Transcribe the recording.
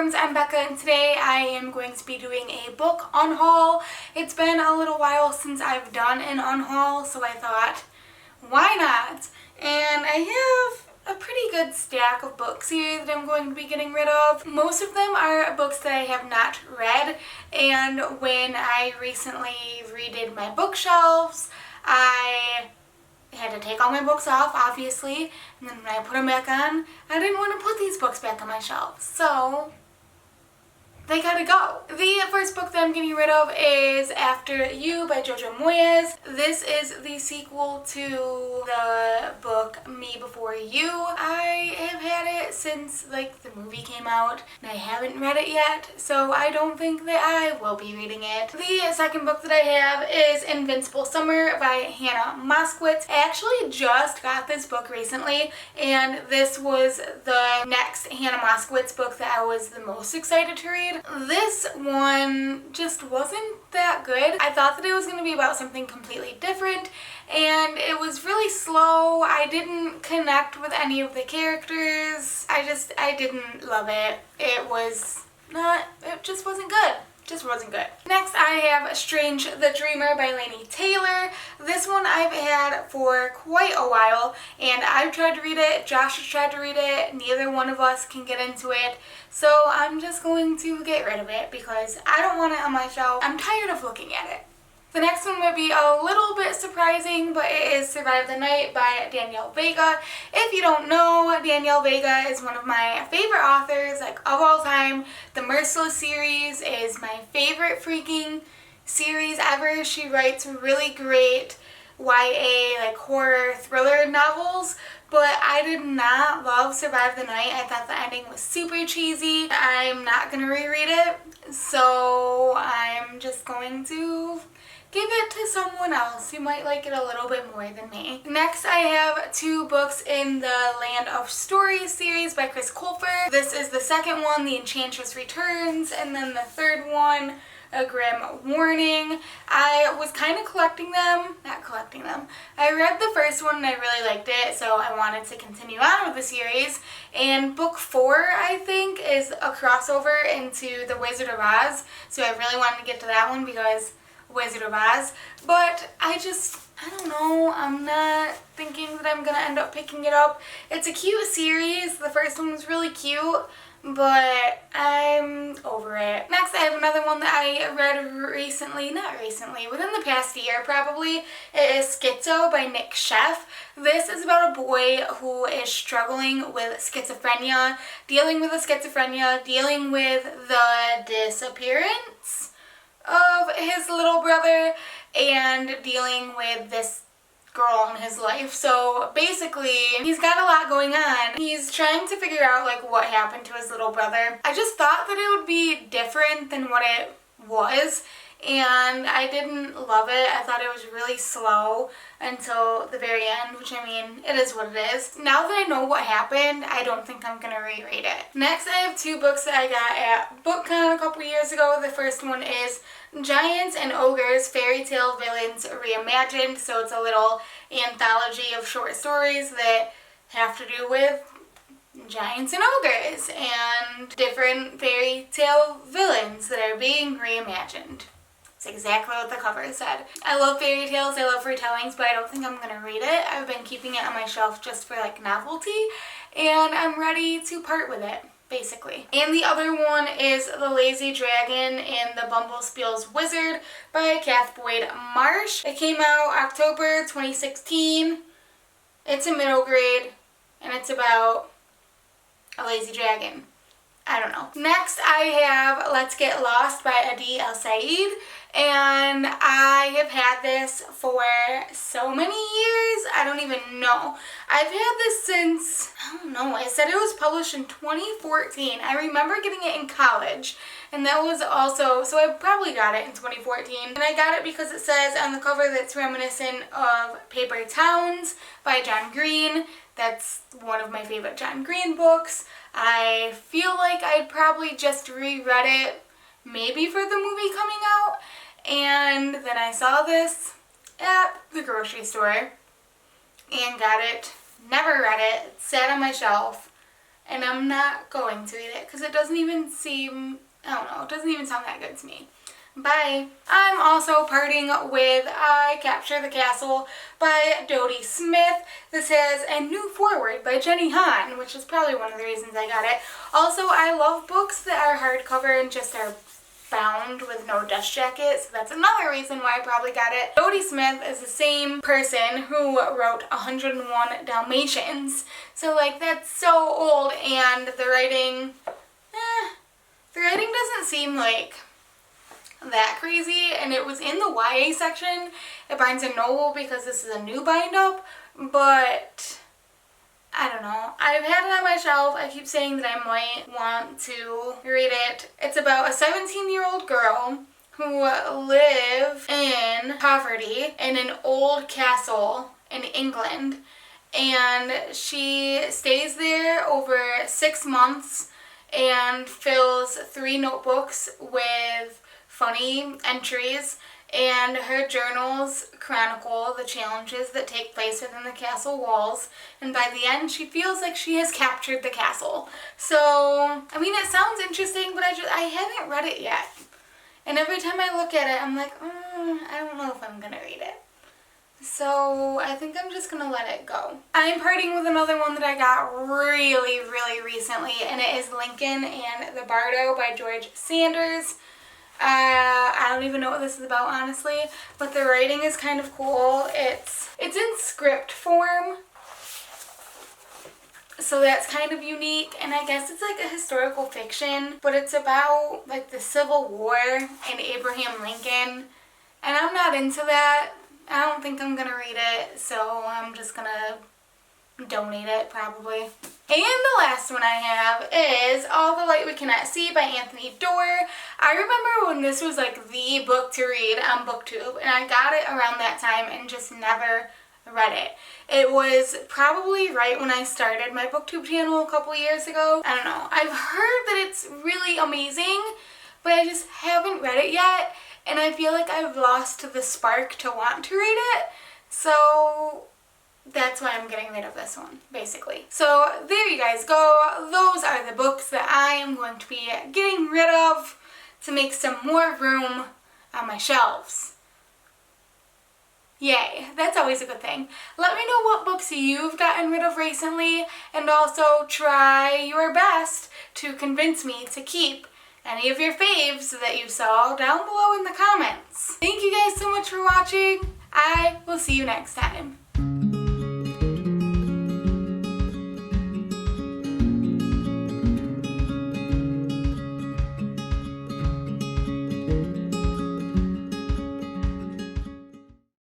faves, I'm Becca and today I am going to be doing a book unhaul. It's been a little while since I've done an unhaul, so I thought, why not? And I have a pretty good stack of books here that I'm going to be getting rid of. Most of them are books that I have not read, and when I recently redid my bookshelves, I had to take all my books off, obviously, and then when I put them back on, I didn't want to put these books back on my shelves, so they gotta go. The first book that I'm getting rid of is After You by Jojo Moyes. This is the sequel to the book Me Before You. I have had it since the movie came out and I haven't read it yet, so I don't think that I will be reading it. The second book that I have is Invincible Summer by Hannah Moskowitz. I actually just got this book recently, and this was the next Hannah Moskowitz book that I was the most excited to read. This one just wasn't that good. I thought that it was going to be about something completely different, and it was really slow. I didn't connect with any of the characters. I didn't love it. It just wasn't good. Just wasn't good. Next I have Strange the Dreamer by Laini Taylor. This one I've had for quite a while, and I've tried to read it, Josh has tried to read it, neither one of us can get into it, so I'm just going to get rid of it because I don't want it on my shelf. I'm tired of looking at it. The next one would be a little bit surprising, but it is Survive the Night by Danielle Vega. If you don't know, Danielle Vega is one of my favorite authors, of all time. The Merciless series is my favorite freaking series ever. She writes really great YA, horror thriller novels, but I did not love Survive the Night. I thought the ending was super cheesy. I'm not going to reread it, so I'm just going to give it to someone else who might like it a little bit more than me. Next, I have two books in the Land of Stories series by Chris Colfer. This is the second one, The Enchantress Returns, and then the third one, A Grim Warning. I was kind of not collecting them. I read the first one and I really liked it, so I wanted to continue on with the series. And book 4, I think, is a crossover into The Wizard of Oz, so I really wanted to get to that one because Wizard of Oz, but I don't know, I'm not thinking that I'm gonna end up picking it up. It's a cute series. The first one was really cute, but I'm over it. Next, I have another one that I read within the past year probably. It is Schizo by Nick Sheff. This is about a boy who is struggling with schizophrenia, dealing with the disappearance of his little brother and dealing with this girl in his life. So basically, he's got a lot going on. He's trying to figure out what happened to his little brother. I just thought that it would be different than what it was, and I didn't love it. I thought it was really slow until the very end, which it is what it is. Now that I know what happened, I don't think I'm gonna reread it. Next, I have two books that I got at BookCon a couple years ago. The first one is Giants and Ogres, Fairy Tale Villains Reimagined. So it's a little anthology of short stories that have to do with giants and ogres and different fairy tale villains that are being reimagined. It's exactly what the cover said. I love fairy tales, I love retellings, but I don't think I'm going to read it. I've been keeping it on my shelf just for novelty, and I'm ready to part with it, basically. And the other one is The Lazy Dragon and the Bumblespiel's Wizard by Kath Boyd Marsh. It came out October 2016. It's a middle grade, and it's about a lazy dragon. I don't know. Next, I have Let's Get Lost by Adi El Said, and I have had this for so many years, I don't even know. I've had this since, I don't know, it said it was published in 2014. I remember getting it in college, and that was also, so I probably got it in 2014. And I got it because it says on the cover that it's reminiscent of Paper Towns by John Green. That's one of my favorite John Green books. I feel like I'd probably just reread it maybe for the movie coming out, and then I saw this at the grocery store and got it, never read it, sat on my shelf, and I'm not going to read it because it doesn't even seem, I don't know, it doesn't even sound that good to me. Bye. I'm also parting with I Capture the Castle by Dodie Smith. This has a new foreword by Jenny Han, which is probably one of the reasons I got it. Also, I love books that are hardcover and just are bound with no dust jacket, so that's another reason why I probably got it. Dodie Smith is the same person who wrote 101 Dalmatians, so like that's so old, and the writing doesn't seem like that crazy, and it was in the YA section at Barnes & Noble because this is a new bind up, but I don't know. I've had it on my shelf. I keep saying that I might want to read it. It's about a 17-year-old girl who lives in poverty in an old castle in England, and she stays there over 6 months and fills 3 notebooks with funny entries, and her journals chronicle the challenges that take place within the castle walls, and by the end she feels like she has captured the castle. So, I mean, it sounds interesting, but I haven't read it yet. And every time I look at it, I'm like, I don't know if I'm gonna read it. So, I think I'm just gonna let it go. I'm parting with another one that I got really, really recently, and it is Lincoln and the Bardo by George Sanders. I don't even know what this is about, honestly, but the writing is kind of cool. It's in script form, so that's kind of unique, and I guess it's like a historical fiction, but it's about like the Civil War and Abraham Lincoln, and I'm not into that. I don't think I'm gonna read it, so I'm just gonna donate it probably. And the last one I have is All the Light We Cannot See by Anthony Doerr. I remember when this was like the book to read on BookTube, and I got it around that time and just never read it. It was probably right when I started my BookTube channel a couple years ago. I don't know. I've heard that it's really amazing, but I just haven't read it yet, and I feel like I've lost the spark to want to read it. So that's why I'm getting rid of this one, basically. So there you guys go. Those are the books that I am going to be getting rid of to make some more room on my shelves. Yay, that's always a good thing. Let me know what books you've gotten rid of recently, and also try your best to convince me to keep any of your faves that you saw down below in the comments. Thank you guys so much for watching. I will see you next time.